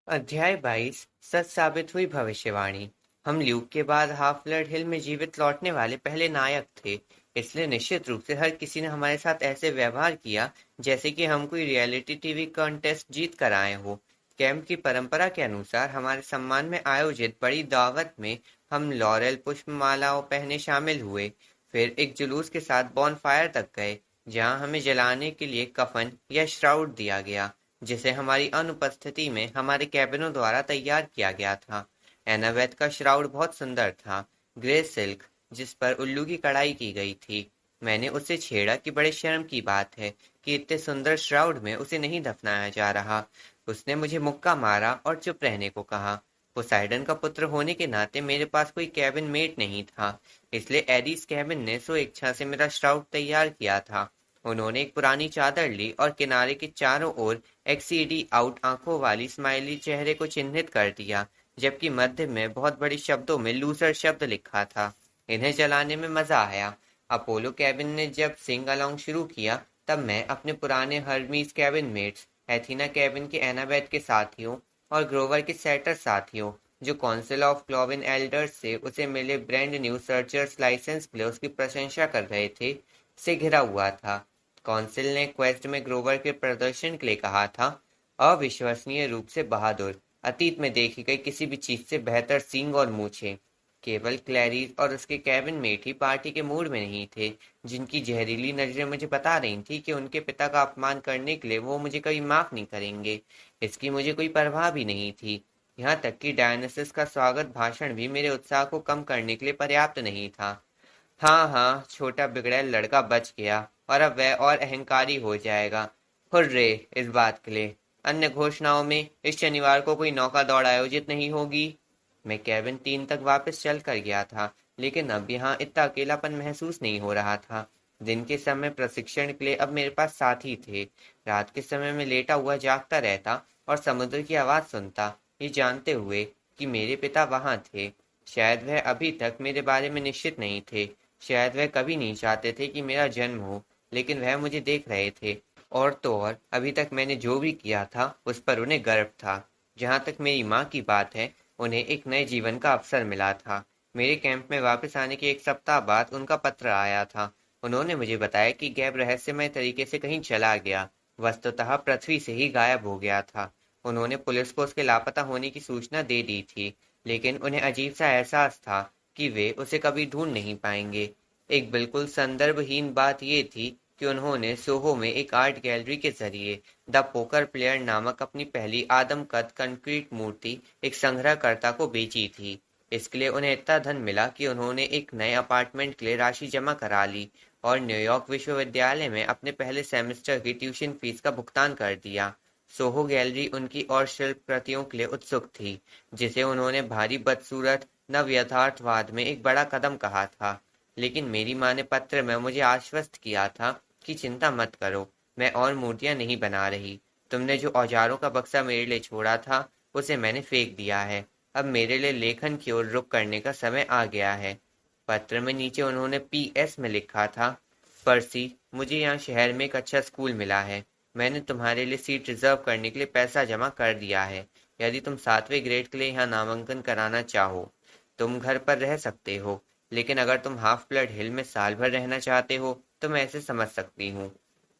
अध्याय 22 सच साबित हुई भविष्यवाणी। हम ल्यूक के बाद हाफ ब्लड हिल में जीवित लौटने वाले पहले नायक थे। इसलिए निश्चित रूप से हर किसी ने हमारे साथ ऐसे व्यवहार किया जैसे कि हम कोई रियलिटी टीवी कॉन्टेस्ट जीत कर आए हो। कैंप की परंपरा के अनुसार हमारे सम्मान में आयोजित बड़ी दावत में हम लॉरेल पुष्पमालाओं पहने शामिल हुए। फिर एक जुलूस के साथ बॉन फायर तक गए, जहां हमें जलाने के लिए कफन या श्राउड दिया गया, जिसे हमारी अनुपस्थिति में हमारे कैबिनों द्वारा तैयार किया गया था। एनाबेथ का श्राउड बहुत सुंदर था, ग्रे सिल्क जिस पर उल्लू की कढ़ाई की गई थी। मैंने उससे छेड़ा कि बड़े शर्म की बात है कि इतने सुंदर श्राउड में उसे नहीं दफनाया जा रहा। उसने मुझे मुक्का मारा और चुप रहने को कहा। पोसाइडन का पुत्र होने के नाते मेरे पास कोई कैबिन मेट नहीं था, इसलिए एडीज कैबिन ने सो इच्छा से मेरा श्राउड तैयार किया था। उन्होंने एक पुरानी चादर ली और किनारे के चारों ओर एक्सीडी आउट आंखों वाली स्माइली चेहरे को चिन्हित कर दिया, जबकि मध्य में बहुत बड़ी शब्दों में लूसर शब्द लिखा था। इन्हें जलाने में मजा आया। अपोलो कैबिन ने जब सिंग अलोंग शुरू किया, तब मैं अपने पुराने हर्मीज कैबिन मेट्स, एथीना कैबिन के एनाबेथ के साथियों और ग्रोवर के सेटर साथियों, जो काउंसिल ऑफ क्लोविन एल्डर्स से उसे मिले ब्रांड न्यू सर्चर्स लाइसेंस के लिए उसकी प्रशंसा कर रहे थे, से घिरा हुआ था। काउंसिल ने क्वेस्ट में ग्रोवर के प्रदर्शन के लिए कहा था, अविश्वसनीय रूप से बहादुर, अतीत में देखी गई किसी भी चीज से बेहतर सींग और मूछें। केवल क्लैरिस और उसके कैबिन मेट ही पार्टी के मूड में नहीं थे, जिनकी जहरीली नजरें मुझे बता रही थी कि उनके पिता का अपमान करने के लिए वो मुझे कभी माफ नहीं करेंगे। इसकी मुझे कोई परवाह भी नहीं थी। यहाँ तक कि डायनासिस का स्वागत भाषण भी मेरे उत्साह को कम करने के लिए पर्याप्त नहीं था। हाँ हाँ, छोटा बिगड़ैल लड़का बच गया और अब वह और अहंकारी हो जाएगा। हुर्रे इस बात के लिए। अन्य घोषणाओं में इस शनिवार को कोई नौका दौड़ आयोजित नहीं होगी। मैं कैबिन 3 तक वापस चल कर गया था, लेकिन अब यहाँ इतना अकेलापन महसूस नहीं हो रहा था। दिन के समय प्रशिक्षण के लिए अब मेरे पास साथी थे। रात के समय में लेटा हुआ जागता रहता और समुद्र की आवाज सुनता, ये जानते हुए कि मेरे पिता वहां थे। शायद वह अभी तक मेरे बारे में निश्चित नहीं थे। शायद वह कभी नहीं चाहते थे कि मेरा जन्म हो, लेकिन वह मुझे देख रहे थे। और तो और अभी तक मैंने जो भी किया था उस पर उन्हें गर्व था। जहाँ तक मेरी माँ की बात है, उन्हें एक नए जीवन का अवसर मिला था। मेरे कैंप में वापस आने के 1 सप्ताह बाद उनका पत्र आया था। उन्होंने मुझे बताया कि गैब रहस्यमय तरीके से कहीं चला गया, वस्तुतः पृथ्वी से ही गायब हो गया था। उन्होंने पुलिस को उसके लापता होने की सूचना दे दी थी, लेकिन उन्हें अजीब सा एहसास था कि वे उसे कभी ढूंढ नहीं पाएंगे। एक बिल्कुल संदर्भहीन बात ये थी कि उन्होंने सोहो में एक आर्ट गैलरी के जरिए द पोकर प्लेयर नामक अपनी पहली आदमकद कंक्रीट मूर्ति एक संग्रहकर्ता को बेची थी। इसके लिए उन्हें इतना धन मिला कि उन्होंने एक नए अपार्टमेंट के लिए राशि जमा करा ली और न्यूयॉर्क विश्वविद्यालय में अपने पहले सेमेस्टर की ट्यूशन फीस का भुगतान कर दिया। सोहो गैलरी उनकी और शिल्प कृतियों के लिए उत्सुक थी, जिसे उन्होंने भारी बदसूरत नव यथार्थवाद में एक बड़ा कदम कहा था। लेकिन मेरी माँ ने पत्र में मुझे आश्वस्त किया था कि चिंता मत करो, मैं और मूर्तियां नहीं बना रही। तुमने जो औजारों का बक्सा मेरे लिए छोड़ा था, उसे मैंने फेंक दिया है। अब मेरे लिए लेखन की ओर रुख करने का समय आ गया है। पत्र में नीचे उन्होंने पीएस में लिखा था, पर्सी, मुझे यहाँ शहर में एक अच्छा स्कूल मिला है। मैंने तुम्हारे लिए सीट रिजर्व करने के लिए पैसा जमा कर दिया है। यदि तुम 7वें ग्रेड के लिए यहाँ नामांकन कराना चाहो, तुम घर पर रह सकते हो। लेकिन अगर तुम हाफ ब्लड हिल में साल भर रहना चाहते हो, तो मैं ऐसे समझ सकती हूँ।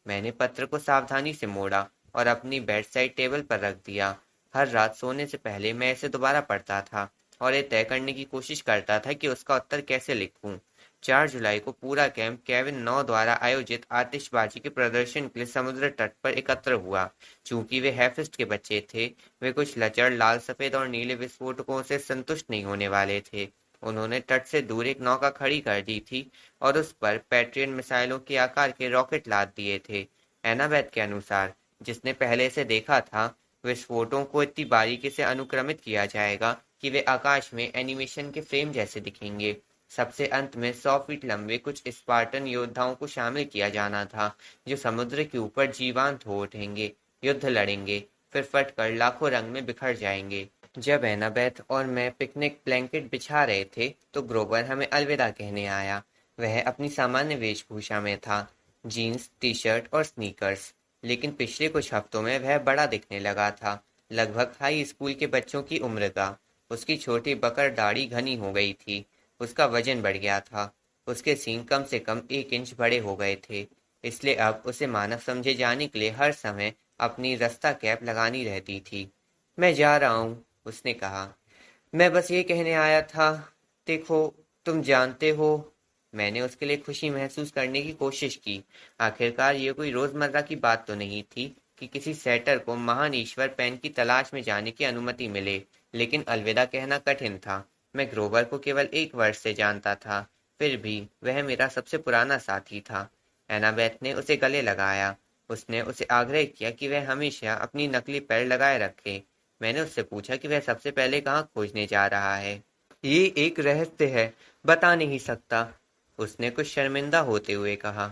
मैंने पत्र को सावधानी से मोड़ा और अपनी बेड साइड टेबल पर रख दिया। हर रात सोने से पहले मैं इसे दोबारा पढ़ता था और ये तय करने की कोशिश करता था कि उसका उत्तर कैसे लिखूं। 4 जुलाई को पूरा कैंप केविन 9 द्वारा आयोजित आतिशबाजी के प्रदर्शन के लिए समुद्र तट पर एकत्र हुआ। चूंकि वे हेफिस्ट के बच्चे थे, वे कुछ लचर लाल सफेद और नीले विस्फोटकों से संतुष्ट नहीं होने वाले थे। उन्होंने तट से दूर एक नौका खड़ी कर दी थी और उस पर पैट्रियन मिसाइलों के आकार के रॉकेट लाद दिए थे। एनाबेथ के अनुसार, जिसने पहले से देखा था, विस्फोटों को इतनी बारीकी से अनुक्रमित किया जाएगा कि वे आकाश में एनिमेशन के फ्रेम जैसे दिखेंगे। सबसे अंत में 100 फीट लंबे कुछ स्पार्टन योद्धाओं को शामिल किया जाना था, जो समुद्र के ऊपर जीवंत हो उठेंगे, युद्ध लड़ेंगे, फिर फटकर लाखों रंग में बिखर जाएंगे। जब एनाबेथ और मैं पिकनिक ब्लैंकेट बिछा रहे थे, तो ग्रोवर हमें अलविदा कहने आया। वह अपनी सामान्य वेशभूषा में था, जीन्स, टी शर्ट और स्नीकर्स। लेकिन पिछले कुछ हफ्तों में वह बड़ा दिखने लगा था। लगभग हाई स्कूल के बच्चों की उम्र का। उसकी छोटी बकर दाढ़ी घनी हो गई थी। उसका वजन बढ़ गया था। उसके सींग कम से कम 1 इंच बड़े हो गए थे। इसलिए अब उसे मानव समझे जाने के लिए हर समय अपनी रस्ता कैप लगानी रहती थी। मैं जा रहा हूँ, उसने कहा। मैं बस ये कहने आया था। देखो, तुम जानते हो। मैंने उसके लिए खुशी महसूस करने की कोशिश की। आखिरकार ये कोई रोजमर्रा की बात तो नहीं थी कि किसी सेटर को महान ईश्वर पेन की तलाश में जाने की अनुमति मिले। लेकिन अलविदा कहना कठिन था। मैं ग्रोवर को केवल 1 वर्ष से जानता था। फिर भी वह मेरा सबसे पुराना साथी था। एनाबेथ ने उसे गले लगाया। उसने उसे आग्रह किया कि वह हमेशा अपनी नकली पैर लगाए रखे। मैंने उससे पूछा कि वह सबसे पहले कहाँ खोजने जा रहा है। ये एक रहस्य है, बता नहीं सकता, उसने कुछ शर्मिंदा होते हुए कहा।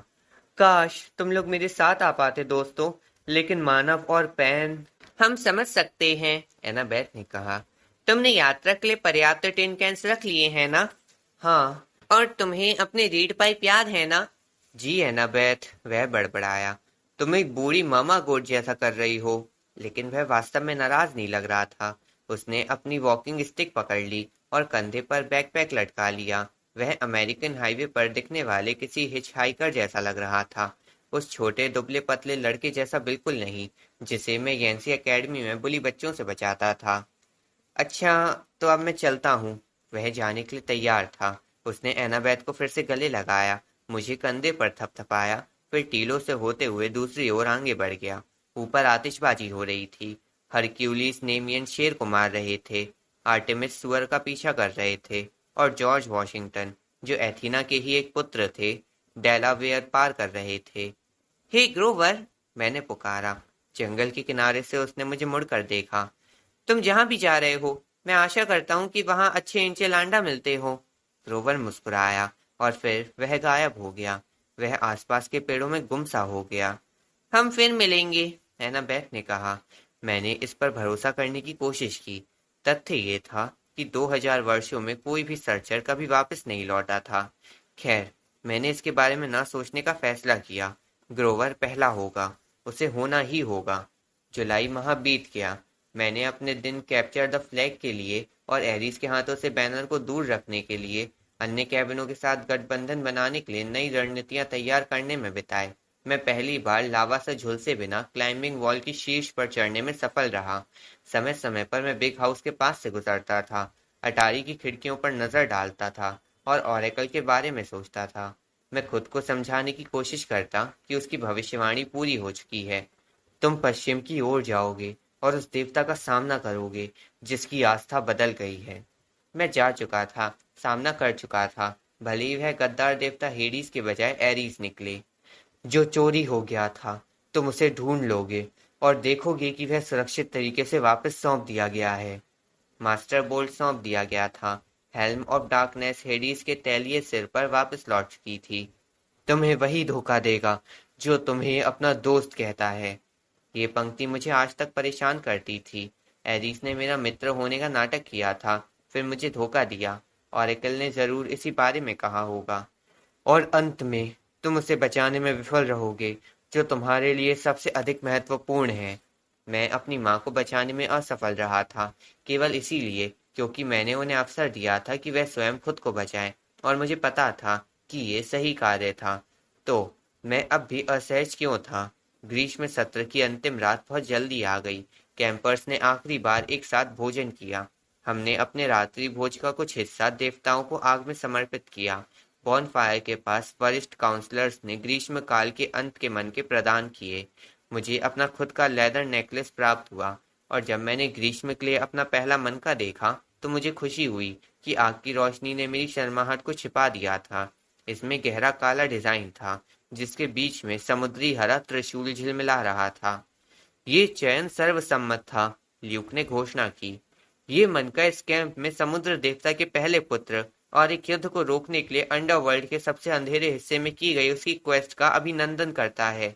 काश तुम लोग मेरे साथ आ पाते दोस्तों, लेकिन मानव और पेन। हम समझ सकते हैं, एनाबेथ ने कहा। तुमने यात्रा के लिए पर्याप्त टिन कैंस रख लिए हैं ना? हाँ। और तुम्हें अपने रीड पाइप याद है ना? जी एनाबेथ, वह बड़बड़ाया। तुम एक बूढ़ी मामा गोट जैसा कर रही हो। लेकिन वह वास्तव में नाराज नहीं लग रहा था। उसने अपनी वॉकिंग स्टिक पकड़ ली और कंधे पर बैकपैक लटका लिया। वह अमेरिकन हाईवे पर दिखने वाले किसी हिचहाइकर जैसा लग रहा था। उस छोटे दुबले पतले लड़के जैसा बिल्कुल नहीं, जिसे मैं यैंसी एकेडमी में बुली बच्चों से बचाता था। अच्छा, तो अब मैं चलता हूँ। वह जाने के लिए तैयार था। उसने एनाबेथ को फिर से गले लगाया, मुझे कंधे पर थपथपाया, फिर टीलों से होते हुए दूसरी ओर आगे बढ़ गया। ऊपर आतिशबाजी हो रही थी। हरक्यूलिस नेमियन शेर को मार रहे थे। आर्टेमिस सुअर का पीछा कर रहे थे। और जॉर्ज वॉशिंगटन, जो एथीना के ही एक पुत्र थे, डेलावेयर पार कर रहे थे। हे ग्रोवर, मैंने पुकारा। जंगल के किनारे से उसने मुझे मुड़कर देखा। तुम जहां भी जा रहे हो, मैं आशा करता हूँ कि वहां अच्छे इंचेलांडा मिलते हो। ग्रोवर मुस्कुराया और फिर वह गायब हो गया। वह आसपास के पेड़ों में गुम सा हो गया। हम फिर मिलेंगे, एनाबेथ ने कहा। मैंने इस पर भरोसा करने की कोशिश की। तथ्य ये था कि 2000 वर्षों में कोई भी सर्चर कभी वापस नहीं लौटा था। खैर, मैंने इसके बारे में ना सोचने का फैसला किया। ग्रोवर पहला होगा। उसे होना ही होगा। जुलाई माह बीत गया। मैंने अपने दिन कैप्चर द फ्लैग के लिए और एरिस के हाथों से बैनर को दूर रखने के लिए, अन्य कैबिनों के साथ गठबंधन बनाने के लिए नई रणनीतियां तैयार करने में बिताए। मैं पहली बार लावा से झुलसे बिना क्लाइंबिंग वॉल की शीर्ष पर चढ़ने में सफल रहा। समय समय पर मैं बिग हाउस के पास से गुजरता था, अटारी की खिड़कियों पर नजर डालता था और ओरेकल के बारे में सोचता था। मैं खुद को समझाने की कोशिश करता कि उसकी भविष्यवाणी पूरी हो चुकी है। तुम पश्चिम की ओर जाओगे और उस देवता का सामना करोगे जिसकी आस्था बदल गई है। मैं जा चुका था, सामना कर चुका था, भले ही वह गद्दार देवता हेडीज के बजाय एरीज निकले। जो चोरी हो गया था, तुम उसे ढूंढ लोगे और देखोगे कि वह सुरक्षित तरीके से वापस सौंप दिया गया है। मास्टर बोल्ट सौंप दिया गया था। हेल्म ऑफ डार्कनेस हेडीज के तैलीय सिर पर वापस लौट चुकी थी। तुम्हें वही धोखा देगा जो तुम्हें अपना दोस्त कहता है। ये पंक्ति मुझे आज तक परेशान करती थी। एरिस ने मेरा मित्र होने का नाटक किया था, फिर मुझे धोखा दिया। ऑरेकल ने जरूर इसी बारे में कहा होगा। और अंत में तुम उसे बचाने में विफल रहोगे जो तुम्हारे लिए सबसे अधिक महत्वपूर्ण है। मैं अपनी माँ को बचाने में असफल रहा था, केवल इसीलिए क्योंकि मैंने उन्हें अवसर दिया था कि वह स्वयं खुद को बचाएं, और मुझे पता था कि ये सही कार्य था। तो मैं अब भी असहज क्यों था? ग्रीष्म सत्र की अंतिम रात बहुत जल्दी आ गई। कैंपर्स ने आखिरी बार एक साथ भोजन किया। हमने अपने रात्रि भोज का कुछ हिस्सा देवताओं को आग में समर्पित किया। बॉनफायर के पास वरिष्ठ काउंसलर्स ने ग्रीष्म काल के अंत के मन के प्रदान किए। मुझे अपना खुद का लेदर नेकलेस प्राप्त हुआ, और जब मैंने ग्रीष्म के लिए अपना पहला मनका देखा तो मुझे खुशी हुई कि आग की रोशनी ने मेरी शर्माहट को छिपा दिया था। इसमें गहरा काला डिजाइन था, जिसके बीच में समुद्री हरा त्रिशूल झिलमिला रहा था। ये चयन सर्वसम्मत था, ल्यूक ने घोषणा की। ये मनका इस कैंप में समुद्र देवता के पहले पुत्र और एक युद्ध को रोकने के लिए अंडरवर्ल्ड के सबसे अंधेरे हिस्से में की गई उसकी क्वेस्ट का अभिनंदन करता है।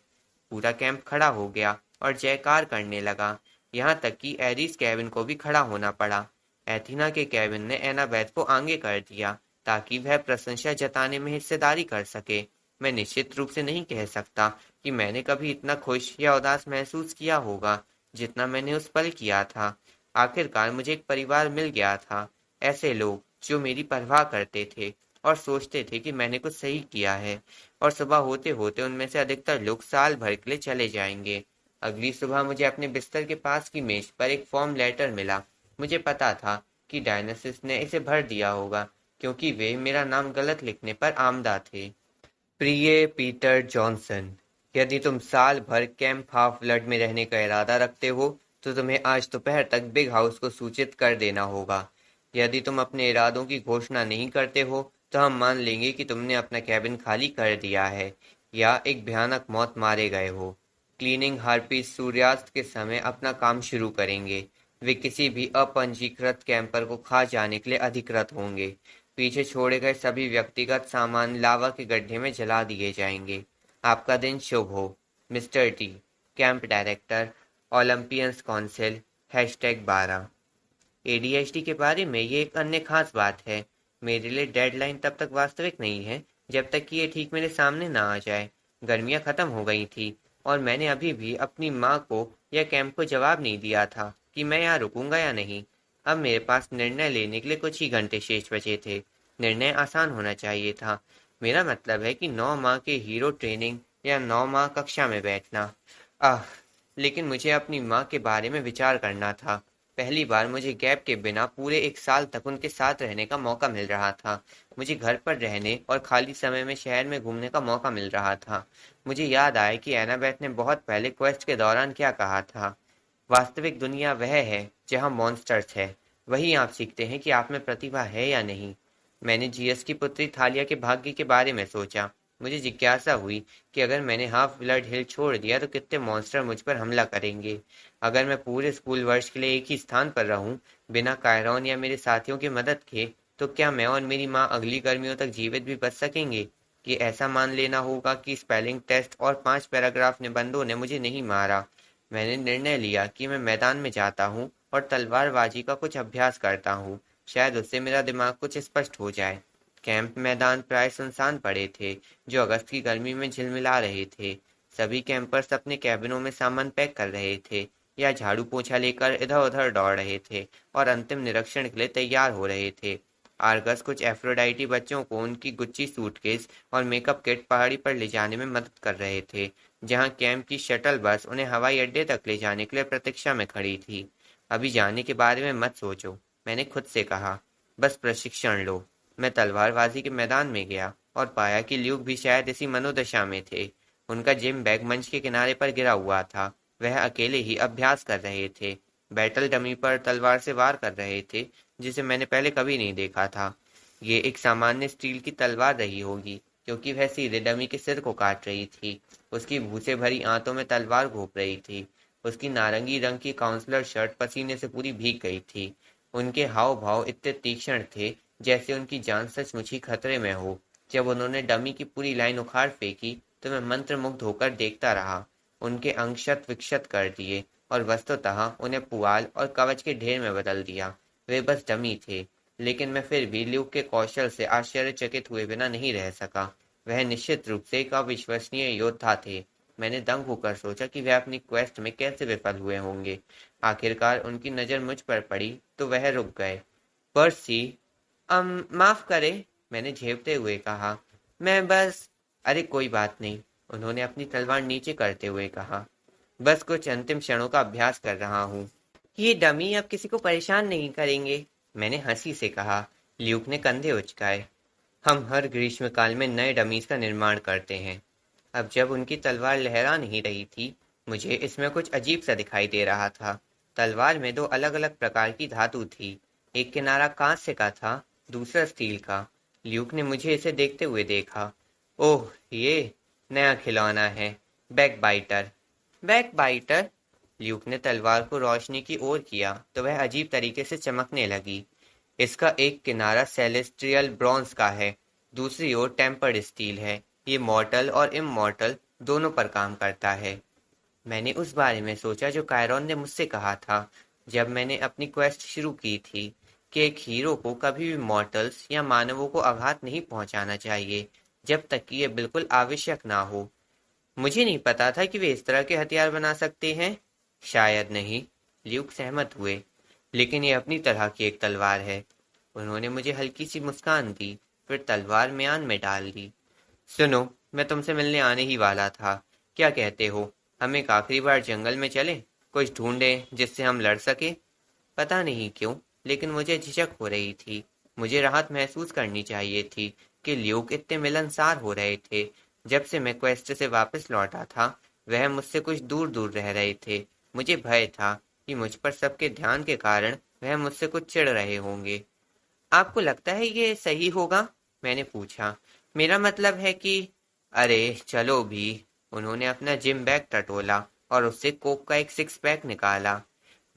पूरा कैंप खड़ा हो गया और जयकार करने लगा, यहाँ तक कि एरिस केविन को भी खड़ा होना पड़ा। एथीना के केविन ने एनाबेथ को आगे कर दिया ताकि वह प्रशंसा जताने में हिस्सेदारी कर सके। मैं निश्चित रूप से नहीं कह सकता कि मैंने कभी इतना खुश या उदास महसूस किया होगा जितना मैंने उस पल किया था। आखिरकार मुझे एक परिवार मिल गया था, ऐसे लोग जो मेरी परवाह करते थे और सोचते थे कि मैंने कुछ सही किया है। और सुबह होते होते उनमें से अधिकतर लोग साल भर के लिए चले जाएंगे। अगली सुबह मुझे अपने बिस्तर के पास की मेज पर एक फॉर्म लेटर मिला। मुझे पता था कि डायनासिस ने इसे भर दिया होगा, क्योंकि वे मेरा नाम गलत लिखने पर आमदा थे। प्रिय पीटर जॉनसन, यदि तुम साल भर कैंप हाफ ब्लड में रहने का इरादा रखते हो तो तुम्हें आज दोपहर तक बिग हाउस को सूचित कर देना होगा। यदि तुम अपने इरादों की घोषणा नहीं करते हो तो हम मान लेंगे कि तुमने अपना कैबिन खाली कर दिया है या एक भयानक मौत मारे गए हो। क्लीनिंग हार्पीस सूर्यास्त के समय अपना काम शुरू करेंगे। वे किसी भी अपंजीकृत कैंपर को खा जाने के लिए अधिकृत होंगे। पीछे छोड़े गए सभी व्यक्तिगत सामान लावा के गड्ढे में जला दिए जाएंगे। आपका दिन शुभ हो। Mister T, camp director, Olympians council, #12। ADHD के बारे में ये एक अन्य खास बात है। मेरे लिए डेडलाइन तब तक वास्तविक नहीं है जब तक कि ये ठीक मेरे सामने ना आ जाए। गर्मियाँ खत्म हो गई थी और मैंने अभी भी अपनी माँ को या कैंप को जवाब नहीं दिया था कि मैं यहाँ रुकूंगा या नहीं। अब मेरे पास निर्णय लेने के लिए कुछ ही घंटे शेष बचे थे। निर्णय आसान होना चाहिए था। मेरा मतलब है कि 9 माह के हीरो ट्रेनिंग या 9 माह कक्षा में बैठना। आह, लेकिन मुझे अपनी माँ के बारे में विचार करना था। पहली बार मुझे गैप के बिना पूरे एक साल तक उनके साथ रहने का मौका मिल रहा था। मुझे घर पर रहने और खाली समय में शहर में घूमने का मौका मिल रहा था। मुझे याद आया कि एनाबेथ ने बहुत पहले क्वेस्ट के दौरान क्या कहा था। वास्तविक दुनिया वह है जहाँ मॉन्स्टर्स है। वही आप सीखते हैं कि आप में प्रतिभा है या नहीं। मैंने जीएस की पुत्री थालिया के भाग्य के बारे में सोचा। मुझे जिज्ञासा हुई कि अगर मैंने हाफ ब्लड हिल छोड़ दिया तो कितने मॉन्स्टर मुझ पर हमला करेंगे। अगर मैं पूरे स्कूल वर्ष के लिए एक ही स्थान पर रहूं, बिना कायरॉन या मेरे साथियों की मदद के, तो क्या मैं और मेरी माँ अगली गर्मियों तक जीवित भी बच सकेंगे? कि ऐसा मान लेना होगा कि स्पेलिंग टेस्ट और 5 पैराग्राफ निबंधों ने मुझे नहीं मारा। मैंने निर्णय लिया कि मैं मैदान में जाता हूँ और तलवारबाजी का कुछ अभ्यास करता हूँ। शायद उससे मेरा दिमाग कुछ स्पष्ट हो जाए। कैंप मैदान प्राय सुनसान पड़े थे, जो अगस्त की गर्मी में झिलमिला रहे थे। सभी कैंपर्स अपने कैबिनों में सामान पैक कर रहे थे या झाड़ू पोछा लेकर इधर उधर दौड़ रहे थे और अंतिम निरीक्षण के लिए तैयार हो रहे थे। आर्गस कुछ एफ्रोडाइटी बच्चों को उनकी गुच्ची सूटकेस और मेकअप किट पहाड़ी पर ले जाने में मदद कर रहे थे, जहां कैंप की शटल बस उन्हें हवाई अड्डे तक ले जाने के लिए प्रतीक्षा में खड़ी थी। अभी जाने के बारे में मत सोचो, मैंने खुद से कहा। बस प्रशिक्षण लो। मैं तलवारबाजी के मैदान में गया और पाया कि ल्यूक भी शायद इसी मनोदशा में थे। उनका जिम बैग मंच के किनारे पर गिरा हुआ था। वह अकेले ही अभ्यास कर रहे थे। बैटल डमी पर तलवार से वार कर रहे थे, जिसे मैंने पहले कभी नहीं देखा था। ये एक सामान्य स्टील की तलवार रही होगी, क्योंकि वह सीधे डमी के सिर को काट रही थी। उसकी भूसे भरी आंतों में तलवार घोंप रही थी। उसकी नारंगी रंग की काउंसलर शर्ट पसीने से पूरी भीग गई थी। उनके हाव भाव इतने तीक्ष्ण थे जैसे उनकी जान सचमुच ही खतरे में हो। जब उन्होंने डमी की पूरी लाइन उखाड़ फेंकी तो मैं मंत्रमुग्ध होकर देखता रहा। उनके अंग शत विक्षत कर दिए और वस्तुतः उन्हें पुआल और कवच के ढेर में बदल दिया। वे बस डमी थे, लेकिन मैं फिर भी ल्यूक के कौशल से आश्चर्यचकित हुए बिना नहीं रह सका। वह निश्चित रूप से एक अविश्वसनीय योद्धा थे। मैंने दंग होकर सोचा कि वह अपनी क्वेस्ट में कैसे विफल हुए होंगे। आखिरकार उनकी नज़र मुझ पर पड़ी तो वह रुक गए। पर्सी, माफ करे, मैंने झेपते हुए कहा। मैं बस। अरे कोई बात नहीं, उन्होंने अपनी तलवार नीचे करते हुए कहा। बस कुछ अंतिम क्षणों का अभ्यास कर रहा हूँ। ये डमी अब किसी को परेशान नहीं करेंगे, मैंने हंसी से कहा। ल्यूक ने कंधे उचकाए। हम हर ग्रीष्मकाल में नए डमीज का निर्माण करते हैं। अब जब उनकी तलवार लहरा नहीं रही थी, मुझे इसमें कुछ अजीब सा दिखाई दे रहा था। तलवार में दो अलग अलग प्रकार की धातु थी। एक किनारा कांस्य का था, दूसरा स्टील का। ल्यूक ने मुझे इसे देखते हुए देखा। ओह, ये नया खिलौना है। बैकबाइटर। बैकबाइटर? ल्यूक ने तलवार को रोशनी की ओर किया तो वह अजीब तरीके से चमकने लगी। इसका एक किनारा सेलेस्ट्रियल ब्रॉन्ज का है, दूसरी ओर टेम्पर्ड स्टील है। ये मॉर्टल और इममॉर्टल दोनों पर काम करता है। मैंने उस बारे में सोचा जो कायरॉन ने मुझसे कहा था जब मैंने अपनी क्वेस्ट शुरू की थी, कि एक हीरो को कभी भी मॉर्टल्स या मानवों को आघात नहीं पहुंचाना चाहिए जब तक कि यह बिल्कुल आवश्यक ना हो। मुझे नहीं पता था कि वे इस तरह के हथियार बना सकते हैं। शायद नहीं, ल्यूक सहमत हुए, लेकिन ये अपनी तरह की एक तलवार है। उन्होंने मुझे हल्की सी मुस्कान दी, फिर तलवार म्यान में डाल दी। सुनो, मैं तुमसे मिलने आने ही वाला था। क्या कहते हो, हम एक आखिरी बार जंगल में चलें? कुछ ढूंढें जिससे हम लड़ सके। पता नहीं क्यों, लेकिन मुझे झिझक हो रही थी। मुझे राहत महसूस करनी चाहिए थी कि ल्यूक इतने मिलनसार हो रहे थे। जब से मैं क्वेस्ट से वापस लौटा था, वह मुझसे कुछ दूर दूर रह रहे थे। मुझे भय था कि मुझ पर सबके ध्यान के कारण वह मुझसे कुछ चिढ़ रहे होंगे। आपको लगता है ये सही होगा? मैंने पूछा। मेरा मतलब है कि अरे चलो भी। उन्होंने अपना जिम बैग टटोला और उससे कोक का एक सिक्स पैक निकाला।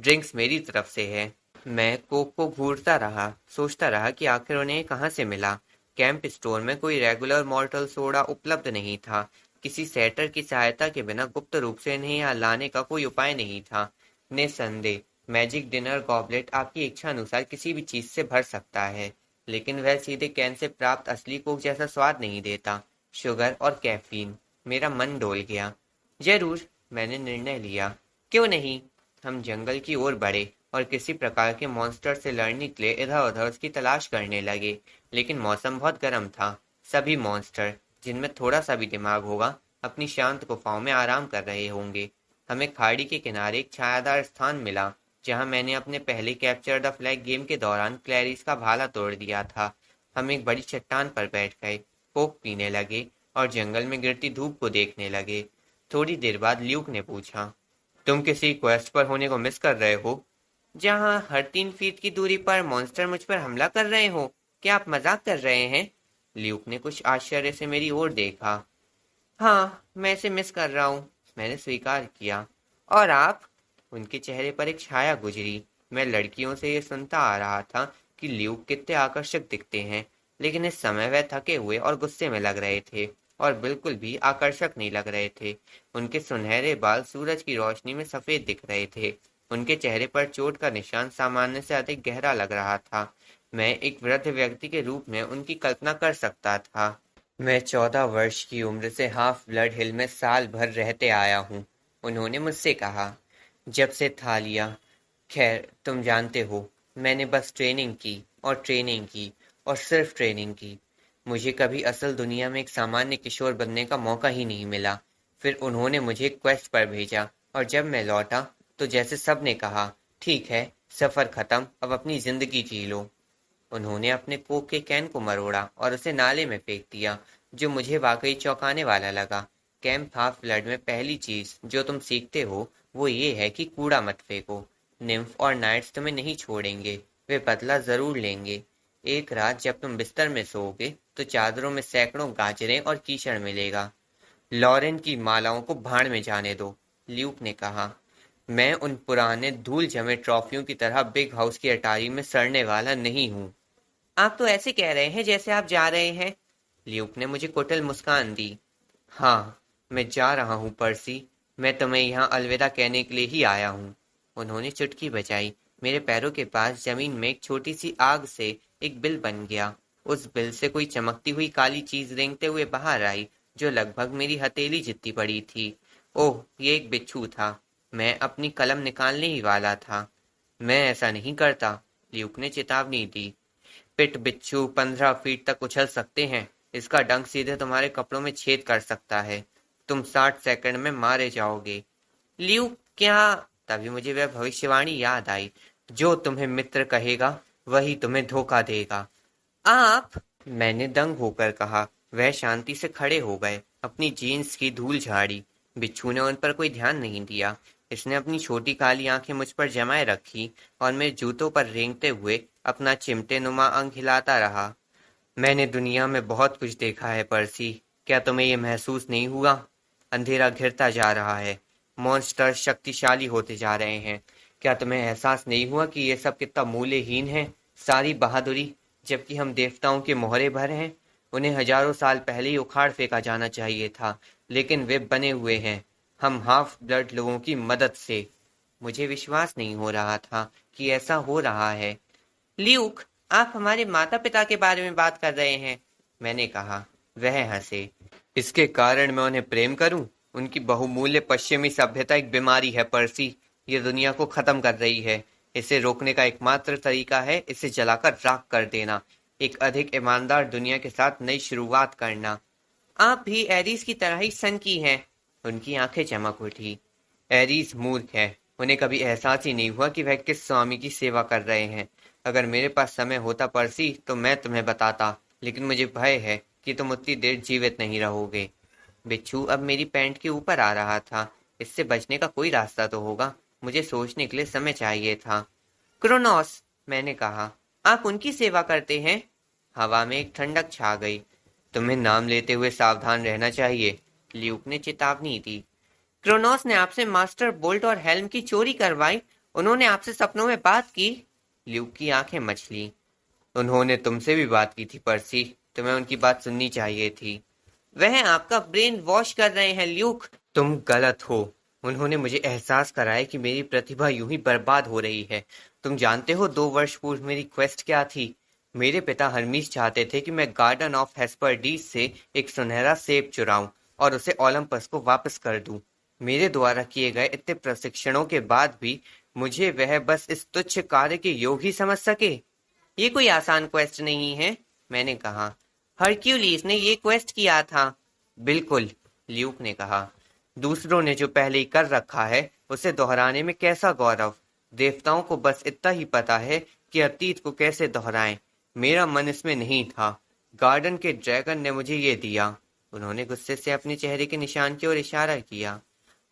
ड्रिंक्स मेरी तरफ से है। मैं कोक को घूरता रहा, सोचता रहा कि आखिर उन्हें कहाँ से मिला। कैंप स्टोर में कोई रेगुलर मॉर्टल सोडा उपलब्ध नहीं था। किसी सेटर की सहायता के बिना गुप्त रूप से इन्हें यहाँ लाने का कोई उपाय नहीं था। निस्संदेह मैजिक डिनर गॉबलेट आपकी इच्छा अनुसार किसी भी चीज से भर सकता है, लेकिन वह सीधे कैन से प्राप्त असली कोक जैसा स्वाद नहीं देता। शुगर और कैफीन। मेरा मन डोल गया। जरूर, मैंने निर्णय लिया। क्यों नहीं? हम जंगल की ओर बढ़े और किसी प्रकार के मॉन्स्टर से लड़ने के लिए इधर उधर उसकी तलाश करने लगे, लेकिन मौसम बहुत गर्म था। सभी मॉन्स्टर, जिनमें थोड़ा सा भी दिमाग होगा, अपनी शांत गुफाओं में आराम कर रहे होंगे। हमें खाड़ी के किनारे एक छायादार स्थान मिला, जहां मैंने अपने पहले कैप्चर द फ्लैग गेम के दौरान क्लैरिस का भाला तोड़ दिया था। हम एक बड़ी चट्टान पर बैठ गए, कोक पीने लगे और जंगल में गिरती धूप को देखने लगे। थोड़ी देर बाद ल्यूक ने पूछा, तुम किसी क्वेस्ट पर होने को मिस कर रहे हो, जहां हर 3 फीट की दूरी पर मॉन्स्टर मुझ पर हमला कर रहे हो? क्या आप मजाक कर रहे हैं? ल्यूक ने कुछ आश्चर्य से मेरी ओर देखा। हाँ, मैं इसे मिस कर रहा हूँ, मैंने स्वीकार किया। और आप? उनके चेहरे पर एक छाया गुजरी। मैं लड़कियों से ये सुनता आ रहा था कि ल्यूक कितने आकर्षक दिखते हैं, लेकिन इस समय वह थके हुए और गुस्से में लग रहे थे और बिल्कुल भी आकर्षक नहीं लग रहे थे। उनके सुनहरे बाल सूरज की रोशनी में सफेद दिख रहे थे। उनके चेहरे पर चोट का निशान सामान्य से अधिक गहरा लग रहा था। मैं एक वृद्ध व्यक्ति के रूप में उनकी कल्पना कर सकता था। मैं 14 वर्ष की उम्र से हाफ ब्लड हिल में साल भर रहते आया हूँ, उन्होंने मुझसे कहा। जब से था लिया। खैर, तुम जानते हो, मैंने बस ट्रेनिंग की और ट्रेनिंग की और सिर्फ ट्रेनिंग की। मुझे कभी असल दुनिया में एक सामान्य किशोर बनने का मौका ही नहीं मिला। फिर उन्होंने मुझे क्वेस्ट पर भेजा और जब मैं लौटा तो जैसे सब ने कहा, ठीक है, सफर खत्म, अब अपनी जिंदगी जी लो। उन्होंने अपने कोक के कैन को मरोड़ा और उसे नाले में फेंक दिया, जो मुझे वाकई चौंकाने वाला लगा। कैंप हाफ ब्लड में पहली चीज जो तुम सीखते हो वो ये है कि कूड़ा मत फेंको। निम्फ और नाइट्स तुम्हें नहीं छोड़ेंगे, वे बदला जरूर लेंगे। एक रात जब तुम बिस्तर में सोओगे तो चादरों में सैकड़ों गाजरें और कीचड़ मिलेगा। लॉरेन की मालाओं को भाड़ में जाने दो, ल्यूक ने कहा। मैं उन पुराने धूल जमे ट्रॉफियों की तरह बिग हाउस की अटारी में सड़ने वाला नहीं हूँ। आप तो ऐसे कह रहे हैं जैसे आप जा रहे हैं। ल्यूक ने मुझे कुटिल मुस्कान दी। हाँ, मैं जा रहा हूँ पर्सी। मैं तुम्हें यहाँ अलविदा कहने के लिए ही आया हूँ। उन्होंने चुटकी बजाई। मेरे पैरों के पास जमीन में एक छोटी सी आग से एक बिल बन गया। उस बिल से कोई चमकती हुई काली चीज रेंगते हुए बाहर आई, जो लगभग मेरी हथेली जितनी बड़ी थी। ओह, ये एक बिच्छू था। मैं अपनी कलम निकालने ही वाला था। मैं ऐसा नहीं करता, ल्यूक ने चेतावनी दी। पिट बिच्छू 15 फीट तक उछल सकते हैं। इसका डंक सीधे तुम्हारे कपड़ों में छेद कर सकता है। तुम 60 सेकंड में मारे जाओगे। ल्यू, क्या? तभी मुझे वह भविष्यवाणी याद आई, जो तुम्हें मित्र कहेगा वही तुम्हें धोखा देगा। आप? मैंने दंग होकर कहा। वह शांति से खड़े हो गए, अपनी जीन्स की धूल झाड़ी। बिच्छू ने उन पर कोई ध्यान नहीं दिया। इसने अपनी छोटी काली आंखें मुझ पर जमाए रखी और मेरे जूतों पर रेंगते हुए अपना चिमटे नुमा अंग हिलाता रहा। मैंने दुनिया में बहुत कुछ देखा है पर्सी, क्या तुम्हें ये महसूस नहीं हुआ? अंधेरा घिरता जा रहा है, मॉन्स्टर शक्तिशाली होते जा रहे हैं। क्या तुम्हें एहसास नहीं हुआ कि ये सब कितना मूल्यहीन है? सारी बहादुरी, जबकि हम देवताओं के मोहरे भर हैं। उन्हें हजारों साल पहले ही उखाड़ फेंका जाना चाहिए था, लेकिन वे बने हुए हैं, हम हाफ ब्लड लोगों की मदद से। मुझे विश्वास नहीं हो रहा था कि ऐसा हो रहा है। ल्यूक, आप हमारे माता पिता के बारे में बात कर रहे हैं, मैंने कहा। वह हंसे। इसके कारण मैं उन्हें प्रेम करूं? उनकी बहुमूल्य पश्चिमी सभ्यता एक बीमारी है पर्सी। ये दुनिया को खत्म कर रही है। इसे रोकने का एकमात्र तरीका है इसे जलाकर राख कर देना, एक अधिक ईमानदार दुनिया के साथ नई शुरुआत करना। आप भी एरीज की तरह ही सनकी हैं। उनकी आंखें चमक उठी। एरीज मूर्ख है। उन्हें कभी एहसास ही नहीं हुआ कि वह किस स्वामी की सेवा कर रहे हैं। अगर मेरे पास समय होता पर्सी तो मैं तुम्हें बताता, लेकिन मुझे भय है कि तुम उतनी देर जीवित नहीं रहोगे। बिच्छू अब मेरी पैंट के ऊपर आ रहा था। इससे बचने का कोई रास्ता तो होगा। मुझे सोचने के लिए समय चाहिए था। क्रोनोस, मैंने कहा, आप उनकी सेवा करते हैं? हवा में एक ठंडक छा गई। तुम्हें नाम लेते हुए सावधान रहना चाहिए, ल्यूक ने चेतावनी दी। क्रोनोस ने आपसे मास्टर बोल्ट और हेल्म की चोरी करवाई? उन्होंने आपसे सपनों में बात की? ल्यूक की आंखें मचली। उन्होंने तुमसे भी बात की थी पर्सी। तुम्हें उनकी बात सुननी चाहिए थी। वह आपका ब्रेन वॉश कर रहे हैं ल्यूक। तुम गलत हो। उन्होंने मुझे एहसास कराया कि मेरी प्रतिभा यूं ही बर्बाद हो रही है। तुम जानते हो 2 वर्ष पूर्व मेरी क्वेस्ट क्या थी? मेरे पिता हरमीस चाहते थे कि मैं गार्डन ऑफ हेस्परडीज से एक सुनहरा सेब चुराऊं और उसे ओलंपस को वापस कर दूं। मेरे द्वारा किए गए इतने प्रशिक्षणों के बाद भी मुझे वह बस इस तुच्छ कार्य के योग ही समझ सके। ये कोई आसान क्वेस्ट नहीं है, मैंने कहा। हरक्यूलिस ने ये क्वेस्ट किया था। बिल्कुल, ल्यूक ने कहा। दूसरों ने जो पहले ही कर रखा है उसे दोहराने में कैसा गौरव। देवताओं को बस इतना ही पता है कि अतीत को कैसे दोहराएं। मेरा मन इसमें नहीं था। गार्डन के ड्रैगन ने मुझे ये दिया। उन्होंने गुस्से से अपने चेहरे के निशान की ओर इशारा किया।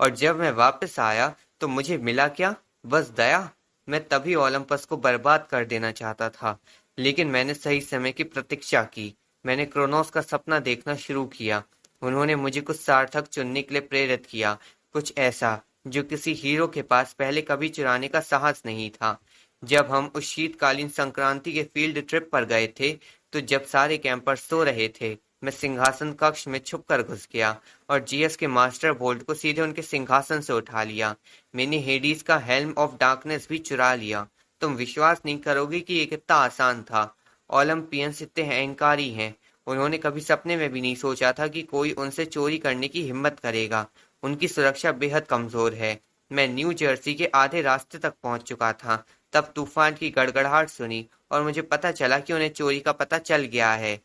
और जब मैं वापस आया तो मुझे मिला क्या? बस दया। मैं तभी ओलंपस को बर्बाद कर देना चाहता था, लेकिन मैंने सही समय की प्रतीक्षा की। मैंने क्रोनोस का सपना देखना शुरू किया। उन्होंने मुझे कुछ सार्थक चुनने के लिए प्रेरित किया, कुछ ऐसा जो किसी हीरो के पास पहले कभी चुराने का साहस नहीं था। जब हम उस शीतकालीन संक्रांति के फील्ड ट्रिप पर गए थे, तो जब सारे कैंपर सो रहे थे, मैं सिंहासन कक्ष में छुपकर घुस गया और जीएस के मास्टर बोल्ट को सीधे उनके सिंहासन से उठा लिया। मैंने हेडीज का हेल्म ऑफ डार्कनेस भी चुरा लिया। तुम विश्वास नहीं करोगे कि ये कितना आसान था। ओलंपियंस इतने अहंकारी हैं। उन्होंने कभी सपने में भी नहीं सोचा था कि कोई उनसे चोरी करने की हिम्मत करेगा। उनकी सुरक्षा बेहद कमजोर है। मैं न्यू जर्सी के आधे रास्ते तक पहुंच चुका था, तब तूफान की गड़गड़ाहट सुनी और मुझे पता चला कि उन्हें चोरी का पता चल गया है।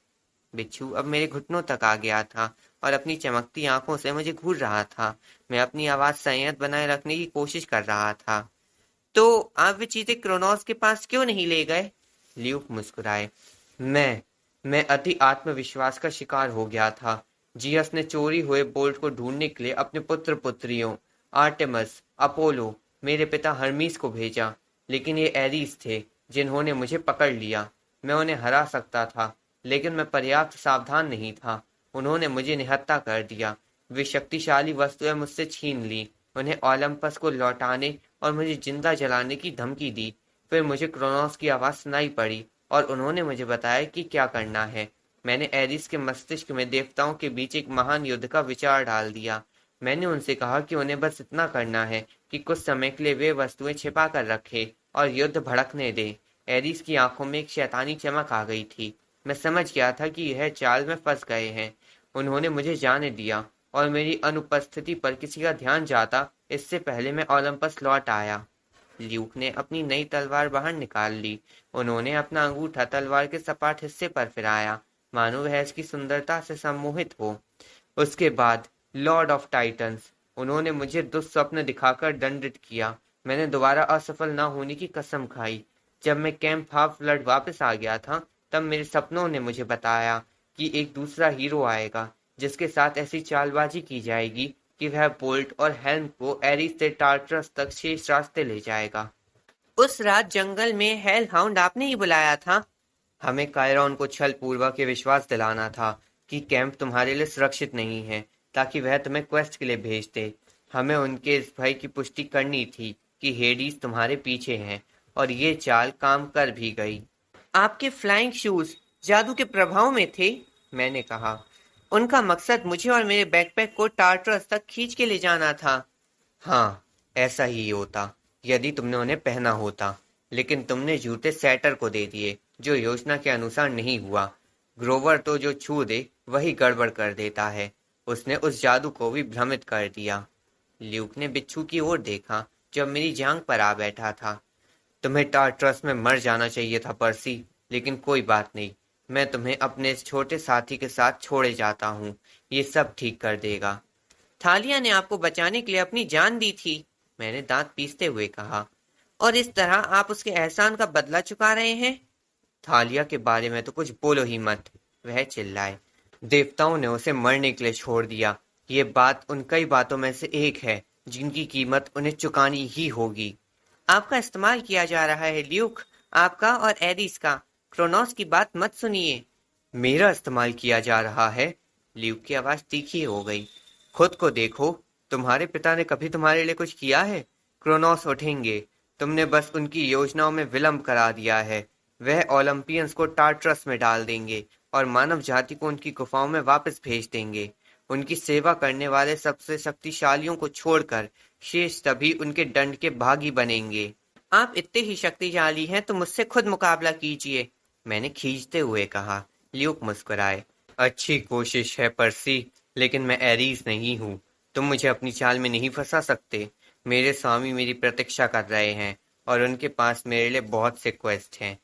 बिच्छू अब मेरे घुटनों तक आ गया था और अपनी चमकती आंखों से मुझे घूर रहा था। मैं अपनी आवाज संयत बनाए रखने की कोशिश कर रहा था। तो आप वे चीजें क्रोनोस के पास क्यों नहीं ले गए? ल्यूक मुस्कुराए। मैं अति आत्मविश्वास का शिकार हो गया था। जियस ने चोरी हुए बोल्ट को ढूंढने के लिए अपने पुत्र पुत्रियों आर्टेमस, अपोलो, मेरे पिता हर्मीस को भेजा, लेकिन ये एरीज थे जिन्होंने मुझे पकड़ लिया। मैं उन्हें हरा सकता था, लेकिन मैं पर्याप्त सावधान नहीं था। उन्होंने मुझे निहत्था कर दिया। वे शक्तिशाली वस्तुएं मुझसे छीन ली। उन्हें ओलंपस को लौटाने और मुझे जिंदा जलाने की धमकी दी। फिर मुझे क्रोनोस की आवाज सुनाई पड़ी और उन्होंने मुझे बताया कि क्या करना है। मैंने एरिस के मस्तिष्क में देवताओं के बीच एक महान युद्ध का विचार डाल दिया। मैंने उनसे कहा कि उन्हें बस इतना करना है कि कुछ समय के लिए वे वस्तुएं छिपा कर रखे और युद्ध भड़कने दे। एरिस की आंखों में एक शैतानी चमक आ गई थी। मैं समझ गया था कि यह चाल में फंस गए हैं। उन्होंने मुझे जाने दिया और मेरी अनुपस्थिति पर किसी का ध्यान जाता इससे पहले मैं ओलंपस लौट आया। ल्यूक ने अपनी नई तलवार बाहर निकाल ली। उन्होंने अपना अंगूठा तलवार के सपाट हिस्से पर फिराया, मानो वह इसकी सुंदरता से सम्मोहित हो। उसके बाद लॉर्ड ऑफ टाइटंस, उन्होंने मुझे दुस्वप्न दिखाकर दंडित किया। मैंने दोबारा असफल न होने की कसम खाई। जब मैं कैंप हाफ ब्लड वापस आ गया था, तब मेरे सपनों ने मुझे बताया कि एक दूसरा हीरो आएगा जिसके साथ ऐसी चालबाजी की जाएगी कि वह बोल्ट और हेल्म को एरिस से टार्टरस तक शेष रास्ते ले जाएगा। उस रात जंगल में हेल हाउंड आपने ही बुलाया था। हमें कायरॉन को छल पूर्वक ये विश्वास दिलाना था कि कैंप तुम्हारे लिए सुरक्षित नहीं है, ताकि वह तुम्हें क्वेस्ट के लिए भेज दे। हमें उनके इस भय की पुष्टि करनी थी कि हेडीज तुम्हारे पीछे हैं, और ये चाल काम कर भी गई। आपके फ्लाइंग शूज जादू के प्रभाव में थे, मैंने कहा। उनका मकसद मुझे और मेरे बैकपैक को टार्टरस तक खींच के ले जाना था। हाँ, ऐसा ही होता यदि तुमने उन्हें पहना होता, लेकिन तुमने जूते सैटर को दे दिए, जो योजना के अनुसार नहीं हुआ। ग्रोवर तो जो छू दे वही गड़बड़ कर देता है। उसने उस जादू को भी भ्रमित कर दिया। ल्यूक ने बिच्छू की ओर देखा, जो मेरी जांघ पर आ बैठा था। तुम्हें टार्टरस में मर जाना चाहिए था पर्सी, लेकिन कोई बात नहीं। मैं तुम्हें अपने इस छोटे साथी के साथ छोड़े जाता हूँ। ये सब ठीक कर देगा। थालिया ने आपको बचाने के लिए अपनी जान दी थी, मैंने दांत पीसते हुए कहा। और इस तरह आप उसके एहसान का बदला चुका रहे हैं। थालिया के बारे में तो कुछ बोलो ही मत, वह चिल्लाए। देवताओं ने उसे मरने के लिए छोड़ दिया। ये बात उन कई बातों में से एक है जिनकी कीमत उन्हें चुकानी ही होगी। आपका इस्तेमाल किया जा रहा है ल्यूक, आपका और एरिस का। क्रोनोस की बात मत सुनिए। मेरा इस्तेमाल किया जा रहा है? ल्यूक की आवाज तीखी हो गई। खुद को देखो, तुम्हारे पिता ने कभी तुम्हारे लिए कुछ किया है? क्रोनोस उठेंगे। तुमने बस उनकी योजनाओं में विलंब करा दिया है। वह ओलंपियंस को टार्टरस में डाल देंगे और मानव जाति को उनकी गुफाओं में वापस भेज देंगे। उनकी सेवा करने वाले सबसे शक्तिशालियों को छोड़कर शेष सभी उनके दंड के भागी बनेंगे। आप इतने ही शक्तिशाली हैं तो मुझसे खुद मुकाबला कीजिए, मैंने खींचते हुए कहा। ल्यूक मुस्कुराए। अच्छी कोशिश है पर्सी, लेकिन मैं एरीज नहीं हूँ। तुम मुझे अपनी चाल में नहीं फंसा सकते। मेरे स्वामी मेरी प्रतीक्षा कर रहे हैं और उनके पास मेरे लिए बहुत से क्वेस्ट हैं।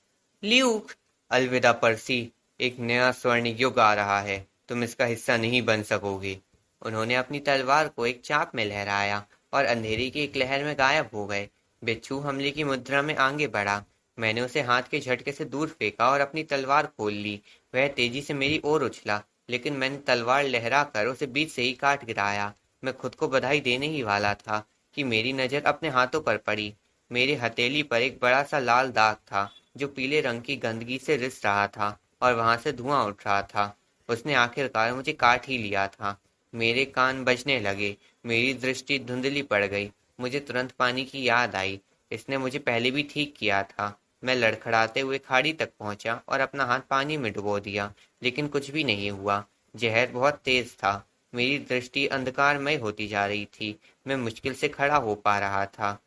ल्यूक, अलविदा पर्सी। एक नया स्वर्ण युग आ रहा है, तुम इसका हिस्सा नहीं बन सकोगे। उन्होंने अपनी तलवार को एक चाप में लहराया और अंधेरे की एक लहर में गायब हो गए। बिच्छू हमले की मुद्रा में आगे बढ़ा। मैंने उसे हाथ के झटके से दूर फेंका और अपनी तलवार खोल ली। वह तेजी से मेरी ओर उछला, लेकिन मैंने तलवार लहरा कर उसे बीच से ही काट गिराया। मैं खुद को बधाई देने ही वाला था कि मेरी नजर अपने हाथों पर पड़ी। मेरी हथेली पर एक बड़ा सा लाल दाग था जो पीले रंग की गंदगी से रिस रहा था और वहां से धुआं उठ रहा था। उसने आखिरकार मुझे काट ही लिया था। मेरे कान बजने लगे, मेरी दृष्टि धुंधली पड़ गई। मुझे तुरंत पानी की याद आई। इसने मुझे पहले भी ठीक किया था। मैं लड़खड़ाते हुए खाड़ी तक पहुंचा और अपना हाथ पानी में डुबो दिया, लेकिन कुछ भी नहीं हुआ। जहर बहुत तेज था। मेरी दृष्टि अंधकारमय होती जा रही थी। मैं मुश्किल से खड़ा हो पा रहा था।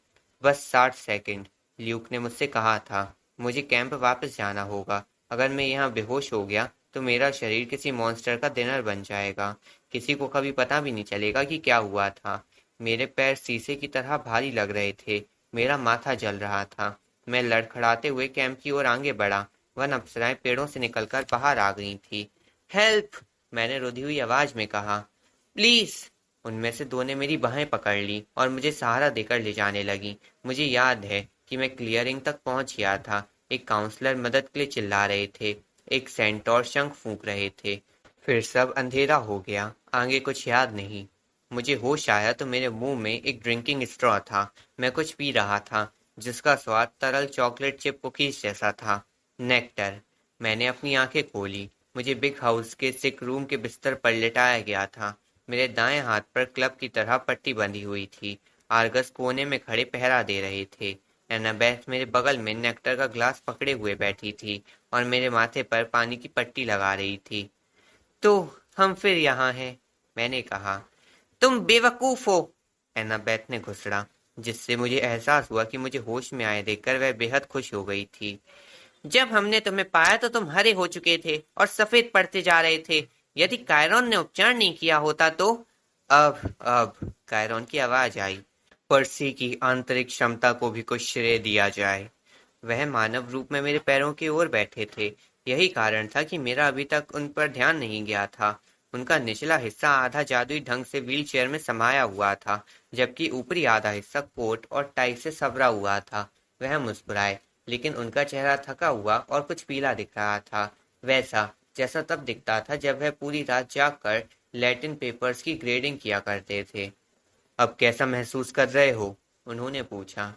बस 60 सेकंड, ल्यूक ने मुझसे कहा था। मुझे कैंप वापस जाना होगा। अगर मैं यहाँ बेहोश हो गया तो मेरा शरीर किसी मॉन्स्टर का डिनर बन जाएगा। किसी को कभी पता भी नहीं चलेगा कि क्या हुआ था। मेरे पैर शीशे की तरह भारी लग रहे थे। मेरा माथा जल रहा था। मैं लड़खड़ाते हुए कैंप की ओर आगे बढ़ा। वन अप्सराएं पेड़ों से निकलकर बाहर आ गई थी। हेल्प, मैंने रुधी हुई आवाज में कहा। प्लीज। उनमें से दो ने मेरी बाहें पकड़ ली और मुझे सहारा देकर ले जाने लगी। मुझे याद है कि मैं क्लियरिंग तक पहुंच गया था। एक काउंसलर मदद के लिए चिल्ला रहे थे। एक सेंटोर शंख फूंक रहे थे। फिर सब अंधेरा हो गया। आगे कुछ याद नहीं। मुझे होश आया तो मेरे मुंह में एक ड्रिंकिंग स्ट्रॉ था। मैं कुछ पी रहा था जिसका स्वाद तरल चॉकलेट चिप कुकीज जैसा था। नेक्टर। मैंने अपनी आंखें खोली। मुझे बिग हाउस के सिक रूम के बिस्तर पर लिटाया गया था। मेरे दाएं हाथ पर क्लब की तरह पट्टी बंधी हुई थी। आर्गस कोने में खड़े पहरा दे रहे थे। एनाबेथ मेरे बगल में नेक्टर का ग्लास पकड़े हुए बैठी थी और मेरे माथे पर पानी की पट्टी लगा रही थी। तो हम फिर यहाँ हैं, मैंने कहा। तुम बेवकूफ हो, एनाबेथ ने घुसड़ा, जिससे मुझे एहसास हुआ कि मुझे होश में आए देखकर वह बेहद खुश हो गई थी। जब हमने तुम्हें पाया तो तुम हरे हो चुके थे और सफेद पड़ते जा रहे थे। यदि कायरॉन ने उपचार नहीं किया होता तो। अब कायरॉन की आवाज आई। पर्सी की आंतरिक क्षमता को भी कुछ श्रेय दिया जाए। वह मानव रूप में मेरे पैरों की ओर बैठे थे। यही कारण था कि मेरा अभी तक उन पर ध्यान नहीं गया था। उनका निचला हिस्सा आधा जादुई ढंग से व्हीलचेयर में समाया हुआ था, जबकि ऊपरी आधा हिस्सा कोट और टाई से सबरा हुआ था। वह मुस्कुराए, लेकिन उनका चेहरा थका हुआ और कुछ पीला दिख रहा था, वैसा जैसा तब दिखता था जब वह पूरी रात जागकर लैटिन पेपर्स की ग्रेडिंग किया करते थे। अब कैसा महसूस कर रहे हो? उन्होंने पूछा।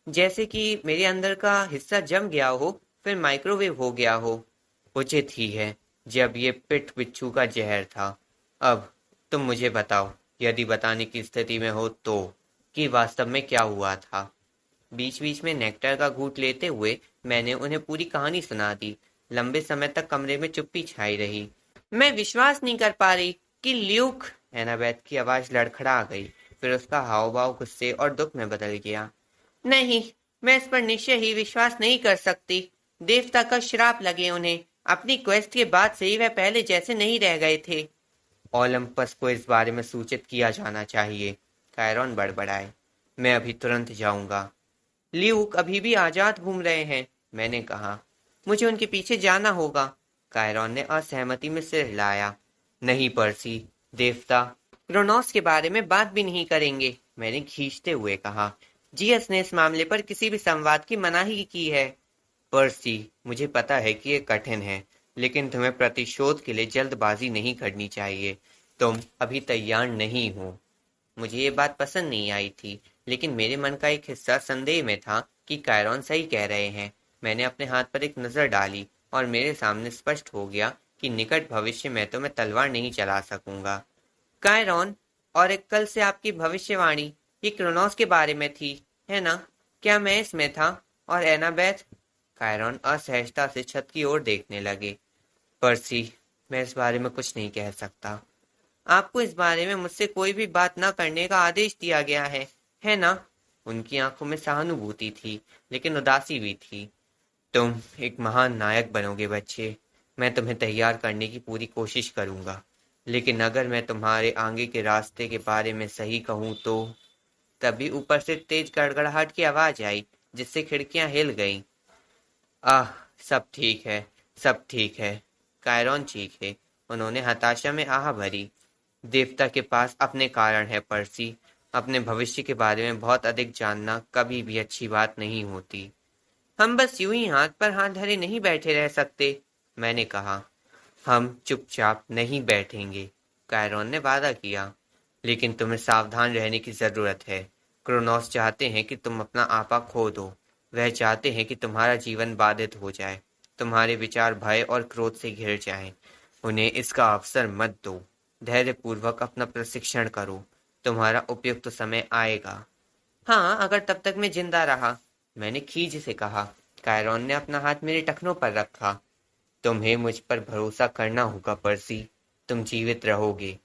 जैसे कि मेरे अंदर का हिस्सा जम गया हो, फिर माइक्रोवेव हो गया हो। उचित ही है, जब ये पिट बिच्छू का जहर था। अब तुम मुझे बताओ, यदि बताने की स्थिति में हो तो, कि वास्तव में क्या हुआ था। बीच बीच में नेक्टर का घूंट लेते हुए मैंने उन्हें पूरी कहानी सुना दी। लंबे समय तक कमरे में चुप्पी छाई रही। मैं विश्वास नहीं कर पा रही कि ल्यूक, एनाबेथ की आवाज लड़खड़ा गई। फिर उसका हाव भाव गुस्से और दुख में बदल गया। नहीं, मैं इस पर निश्चय ही विश्वास नहीं कर सकती। देवता का श्राप लगे उन्हें। अपनी क्वेस्ट के बाद से ही वह पहले जैसे नहीं रह गए थे। ओलंपस को इस बारे में सूचित किया जाना चाहिए, कायरॉन बड़बड़ाए। मैं अभी तुरंत जाऊंगा। ल्यूक अभी भी आजाद घूम रहे हैं, मैंने कहा। मुझे उनके पीछे जाना होगा। कायरॉन ने असहमति में सिर हिलाया। नहीं पर्सी, देवता क्रोनोस के बारे में बात भी नहीं करेंगे, मैंने खींचते हुए कहा। जीएस ने इस मामले पर किसी भी संवाद की मनाही की है। पर्सी, मुझे पता है कि ये कठिन है, लेकिन तुम्हें प्रतिशोध के लिए जल्दबाजी नहीं करनी चाहिए। तुम अभी तैयार नहीं हो। मुझे ये बात पसंद नहीं आई थी, लेकिन मेरे मन का एक हिस्सा संदेह में था कि कायरॉन सही कह रहे हैं। मैंने अपने हाथ पर एक नज़र डाली और मेरे सामने स्पष्ट हो गया कि निकट भविष्य में तो मैं तलवार नहीं चला सकूंगा। कायरॉन, और एक कल से आपकी भविष्यवाणी ये क्रोनोस के बारे में थी, है ना? क्या मैं इसमें था? और एनाबेथ? कायरॉन असहजता से छत की ओर देखने लगे। पर्सी, मैं इस बारे में कुछ नहीं कह सकता। आपको इस बारे में मुझसे कोई भी बात न करने का आदेश दिया गया है ना? उनकी आंखों में सहानुभूति थी, लेकिन उदासी भी थी। तुम एक महान नायक बनोगे बच्चे। मैं तुम्हें तैयार करने की पूरी कोशिश करूंगा, लेकिन अगर मैं तुम्हारे आगे के रास्ते के बारे में सही कहूं तो। तभी ऊपर से तेज गड़गड़ाहट की आवाज आई, जिससे खिड़कियां हिल गईं। आह, सब ठीक है, सब ठीक है, कायरॉन चीखे। उन्होंने हताशा में आह भरी। देवता के पास अपने कारण है पर्सी। अपने भविष्य के बारे में बहुत अधिक जानना कभी भी अच्छी बात नहीं होती। हम बस यूं ही हाथ पर हाथ धरे नहीं बैठे रह सकते, मैंने कहा। हम चुपचाप नहीं बैठेंगे, कायरॉन ने वादा किया। लेकिन तुम्हें सावधान रहने की जरूरत है। क्रोनोस चाहते हैं कि तुम अपना आपा खो दो। वह चाहते हैं कि तुम्हारा जीवन बाधित हो जाए, तुम्हारे विचार भय और क्रोध से घिर जाएं। उन्हें इसका अवसर मत दो। धैर्यपूर्वक अपना प्रशिक्षण करो। तुम्हारा उपयुक्त समय आएगा। हाँ, अगर तब तक मैं जिंदा रहा, मैंने खीज से कहा। कायरॉन ने अपना हाथ मेरे टखनों पर रखा। तुम्हें मुझ पर भरोसा करना होगा पर्सी। तुम जीवित रहोगे,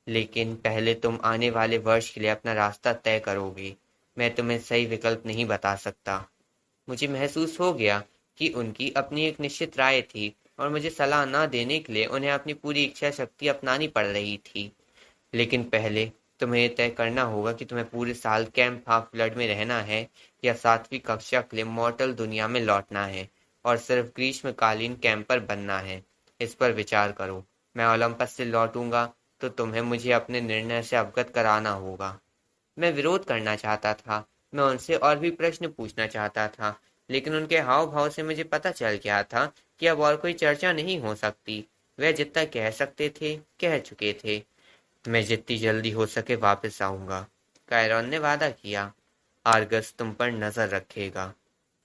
लेकिन पहले तुम आने वाले वर्ष के लिए अपना रास्ता तय करोगे। मैं तुम्हें सही विकल्प नहीं बता सकता। मुझे महसूस हो गया कि उनकी अपनी एक निश्चित राय थी और मुझे सलाह न देने के लिए उन्हें अपनी पूरी इच्छा शक्ति अपनानी पड़ रही थी। लेकिन पहले तुम्हें यह तय करना होगा कि तुम्हें पूरे साल कैंप हाफ ब्लड में रहना है या 7वीं कक्षा के लिए मॉर्टल दुनिया में लौटना है और सिर्फ ग्रीष्मकालीन कैंपर बनना है। इस पर विचार करो। मैं ओलंपस से लौटूंगा तो तुम्हें मुझे अपने निर्णय से अवगत कराना होगा। मैं विरोध करना चाहता था। मैं उनसे और भी प्रश्न पूछना चाहता था, लेकिन उनके हाव भाव से मुझे पता चल गया था कि अब और कोई चर्चा नहीं हो सकती। वे जितना कह सकते थे कह चुके थे। मैं जितनी जल्दी हो सके वापस आऊंगा, कायरॉन ने वादा किया। आर्गस तुम पर नजर रखेगा।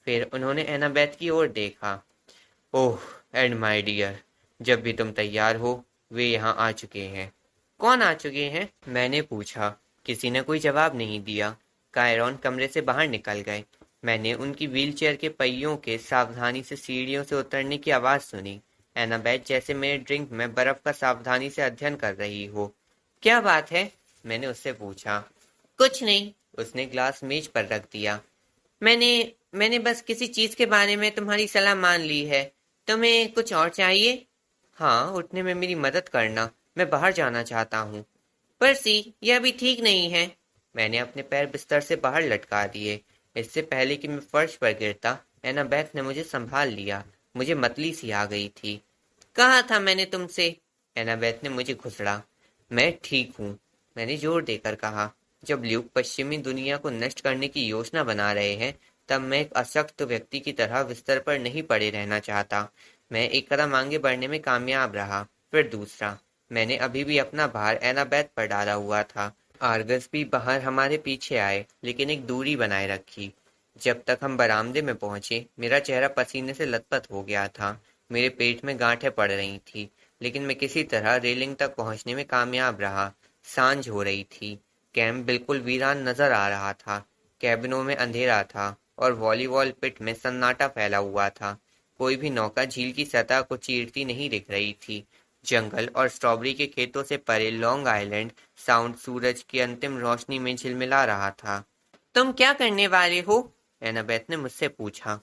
फिर उन्होंने एनाबेथ की ओर देखा। ओह एंड माय डियर, जब भी तुम तैयार हो, वे यहाँ आ चुके हैं। कौन आ चुके हैं? मैंने पूछा। किसी ने कोई जवाब नहीं दिया। कायरॉन कमरे से बाहर निकल गए। मैंने उनकी व्हीलचेयर के पहियों के सावधानी से सीढ़ियों से उतरने की आवाज सुनी। एनाबेथ जैसे मेरे ड्रिंक में बर्फ का सावधानी से अध्ययन कर रही हो। क्या बात है? मैंने उससे पूछा। कुछ नहीं, उसने ग्लास मेज पर रख दिया। मैंने मैंने बस किसी चीज के बारे में तुम्हारी सलाह मान ली है। तुम्हें कुछ और चाहिए? हाँ, उठने में मेरी मदद करना। मैं बाहर जाना चाहता हूँ। पर्सी, यह अभी ठीक नहीं है। मैंने अपने पैर बिस्तर से बाहर लटका दिए। इससे पहले कि मैं फर्श पर गिरता, एनाबेथ ने मुझे संभाल लिया। मुझे मतली सी आ गई थी। कहा था मैंने तुमसे। एनाबेथ ने मुझे घुसड़ा। मैं ठीक हूँ, मैंने जोर देकर कहा। जब ल्यूक पश्चिमी दुनिया को नष्ट करने की योजना बना रहे हैं, तब मैं एक अशक्त व्यक्ति की तरह बिस्तर पर नहीं पड़े रहना चाहता। मैं एक कदम आगे बढ़ने में कामयाब रहा, फिर दूसरा। मैंने अभी भी अपना भार एनाबेथ पर डाला हुआ था। आर्गस भी बाहर हमारे पीछे आए, लेकिन एक दूरी बनाए रखी। जब तक हम बरामदे में पहुंचे, मेरा चेहरा पसीने से लथपथ हो गया था। मेरे पेट में गांठें पड़ रही थी, लेकिन मैं किसी तरह रेलिंग तक पहुंचने में कामयाब रहा। सांझ हो रही थी। कैंप बिल्कुल वीरान नजर आ रहा था। कैबिनों में अंधेरा था और वॉलीबॉल पिट में सन्नाटा फैला हुआ था। कोई भी नौका झील की सतह को चीरती नहीं दिख रही थी। जंगल और स्ट्रॉबेरी के खेतों से परे लॉन्ग आइलैंड साउंड सूरज की अंतिम रोशनी में झिलमिला रहा था। तुम क्या करने वाले हो? एनाबेथ ने मुझसे पूछा।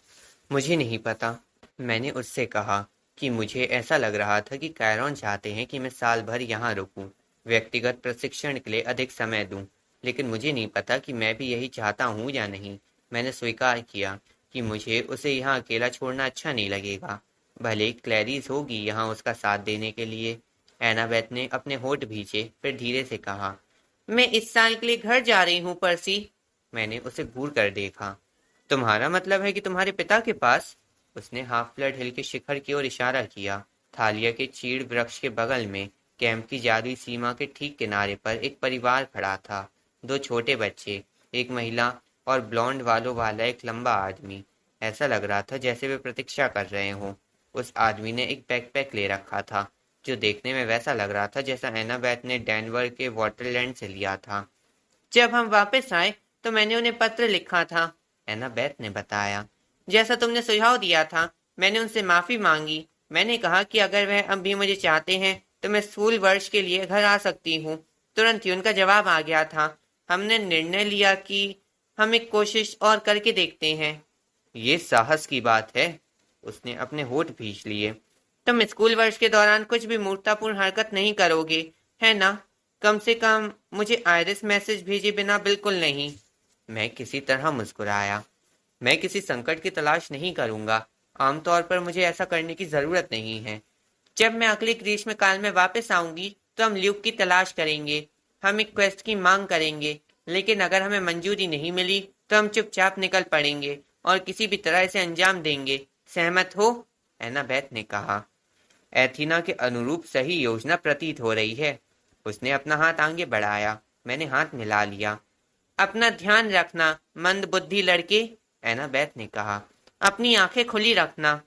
मुझे नहीं पता, मैंने उससे कहा कि मुझे ऐसा लग रहा था कि कायरॉन चाहते हैं कि मैं साल भर यहाँ रुकूं, व्यक्तिगत प्रशिक्षण के लिए अधिक समय दूं। लेकिन मुझे नहीं पता कि मैं भी यही चाहता हूँ या नहीं। मैंने स्वीकार किया कि मुझे उसे यहाँ अकेला छोड़ना अच्छा नहीं लगेगा। भले क्लैरिस होगी यहाँ उसका साथ देने के लिए। एनाबेथ ने अपने होठ भींचे, फिर धीरे से कहा, मैं इस साल के लिए घर जा रही हूँ पर्सी। मैंने उसे घूर कर देखा। तुम्हारा मतलब है कि तुम्हारे पिता के पास? उसने हाफ ब्लड हिल के शिखर की ओर इशारा किया। थालिया के चीड़ वृक्ष के बगल में कैंप की जादुई सीमा के ठीक किनारे पर एक परिवार खड़ा था। दो छोटे बच्चे, एक महिला और ब्लॉन्ड बालों वाला एक लंबा आदमी। ऐसा लग रहा था जैसे वे प्रतीक्षा कर रहे हों। उस आदमी ने एक बैकपैक ले रखा था, जो देखने में वैसा लग रहा था जैसा एनाबेथ ने डेनवर के वाटरलैंड से लिया था। जब हम वापस आए तो मैंने उन्हें पत्र लिखा था, एनाबेथ ने बताया। जैसा तुमने सुझाव दिया था, मैंने उनसे माफी मांगी। मैंने कहा कि अगर वह अब भी मुझे चाहते हैं तो मैं स्कूल वर्ष के लिए घर आ सकती हूँ। तुरंत ही उनका जवाब आ गया था। हमने निर्णय लिया कि हम एक कोशिश और करके देखते हैं। ये साहस की बात है। उसने अपने होठ भींच लिए। तुम स्कूल वर्ष के दौरान कुछ भी मूर्खतापूर्ण हरकत नहीं करोगे, है ना? कम से कम मुझे आयरिस मैसेज भेजे बिना बिल्कुल नहीं। मैं किसी तरह मुस्कुराया। मैं किसी संकट की तलाश नहीं करूंगा। आमतौर पर मुझे ऐसा करने की जरूरत नहीं है। जब मैं अगले ग्रीष्मकाल में वापस आऊंगी तो हम ल्यूक की तलाश करेंगे। हम एक क्वेस्ट की मांग करेंगे, लेकिन अगर हमें मंजूरी नहीं मिली तो हम चुपचाप निकल पड़ेंगे और किसी भी तरह इसे अंजाम देंगे। सहमत हो? एनाबेथ ने कहा। एथीना के अनुरूप सही योजना प्रतीत हो रही है। उसने अपना हाथ आगे बढ़ाया। मैंने हाथ मिला लिया। अपना ध्यान रखना मंद बुद्धि लड़के, एनाबेथ ने कहा। अपनी आंखें खुली रखना।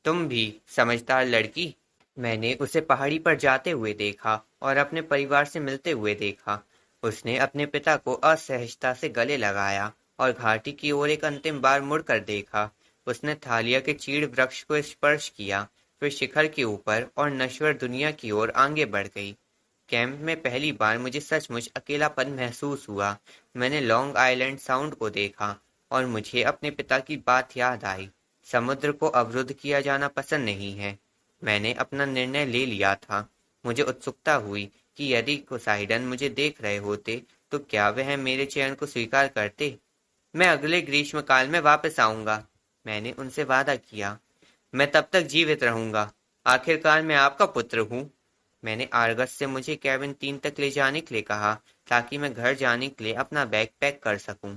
तुम भी समझदार लड़की। मैंने उसे पहाड़ी पर जाते हुए देखा और अपने परिवार से मिलते हुए देखा। उसने अपने पिता को असहजता से गले लगाया और घाटी की ओर एक अंतिम बार मुड़कर देखा। उसने थालिया के चीड़ वृक्ष को स्पर्श किया, फिर शिखर के ऊपर और नश्वर दुनिया की ओर आगे बढ़ गई। कैंप में पहली बार मुझे सचमुच अकेलापन महसूस हुआ। मैंने लॉन्ग आइलैंड साउंड को देखा और मुझे अपने पिता की बात याद आई। समुद्र को अवरुद्ध किया जाना पसंद नहीं है। मैंने अपना निर्णय ले लिया था। मुझे उत्सुकता हुई कि यदि पोसाइडन मुझे देख रहे होते तो क्या वह मेरे चयन को स्वीकार करते। मैं अगले ग्रीष्मकाल में वापस आऊंगा, मैंने उनसे वादा किया। मैं तब तक जीवित रहूंगा। आखिरकार मैं आपका पुत्र हूँ। मैंने आर्गस से मुझे केबिन 3 तक ले जाने के लिए कहा ताकि मैं घर जाने के लिए अपना बैग पैक कर सकूं।